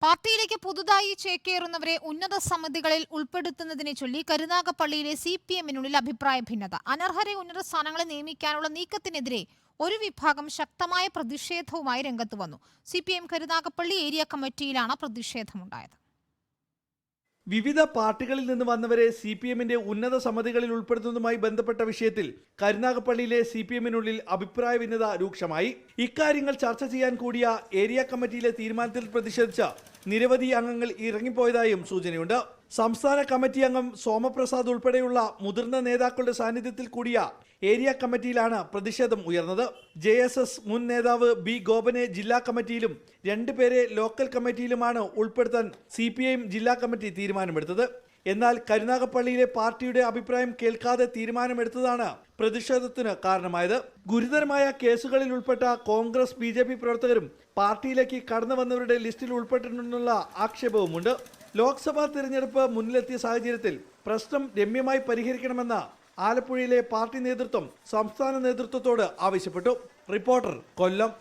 പാർട്ടിയിലേക്ക് പുതുതായി ചേക്കേറുന്നവരെ ഉന്നത സമിതികളിൽ ഉൾപ്പെടുത്തുന്നതിനെ ചൊല്ലി കരുനാഗപ്പള്ളിയിലെ CPM-നുള്ളിൽ അഭിപ്രായ ഭിന്നത. അനർഹരെ ഉന്നത സ്ഥാനങ്ങളിൽ നിയമിക്കാനുള്ള നീക്കത്തിനെതിരെ ഒരു വിഭാഗം ശക്തമായ പ്രതിഷേധവുമായി രംഗത്ത് വന്നു. CPM കരുനാഗപ്പള്ളി ഏരിയ കമ്മിറ്റിയിലാണ് പ്രതിഷേധമുണ്ടായത്. വിവിധ പാർട്ടികളിൽ നിന്ന് വന്നവരെ CPM-ന്റെ ഉന്നത സമിതികളിൽ ഉൾപ്പെടുത്തുന്നതുമായി ബന്ധപ്പെട്ട വിഷയത്തിൽ കരുനാഗപ്പള്ളിയിലെ CPM-നുള്ളിൽ അഭിപ്രായ ഭിന്നത രൂക്ഷമായി. ഇക്കാര്യങ്ങൾ ചർച്ച ചെയ്യാൻ കൂടിയ ഏരിയ കമ്മിറ്റിയിലെ തീരുമാനത്തിൽ പ്രതിഷേധിച്ച നിരവധി അംഗങ്ങൾ ഇറങ്ങിപ്പോയതായും സൂചനയുണ്ട്. സംസ്ഥാന കമ്മിറ്റി അംഗം സോമപ്രസാദ് ഉൾപ്പെടെയുള്ള മുതിർന്ന നേതാക്കളുടെ സാന്നിധ്യത്തിൽ കൂടിയ ഏരിയ കമ്മിറ്റിയിലാണ് പ്രതിഷേധം ഉയർന്നത്. JSS മുൻ നേതാവ് B ഗോപനെ ജില്ലാ കമ്മിറ്റിയിലും 2 പേരെ ലോക്കൽ കമ്മിറ്റിയിലുമാണ് ഉൾപ്പെടുത്താൻ CPM ജില്ലാ കമ്മിറ്റി തീരുമാനമെടുത്തത്. എന്നാൽ കരുനാഗപ്പള്ളിയിലെ പാർട്ടിയുടെ അഭിപ്രായം കേൾക്കാതെ തീരുമാനമെടുത്തതാണ് പ്രതിഷേധത്തിന് കാരണമായത്. ഗുരുതരമായ കേസുകളിൽ ഉൾപ്പെട്ട കോൺഗ്രസ് BJP പ്രവർത്തകരും പാർട്ടിയിലേക്ക് കടന്നു വന്നവരുടെ ലിസ്റ്റിൽ ഉൾപ്പെട്ടിട്ടുണ്ടെന്നുള്ള ആക്ഷേപവുമുണ്ട്. ലോക്സഭാ തിരഞ്ഞെടുപ്പ് മുന്നിലെത്തിയ സാഹചര്യത്തിൽ പ്രശ്നം രമ്യമായി പരിഹരിക്കണമെന്ന് ആലപ്പുഴയിലെ പാർട്ടി നേതൃത്വം സംസ്ഥാന നേതൃത്വത്തോട് ആവശ്യപ്പെട്ടു. റിപ്പോർട്ടർ, കൊല്ലം.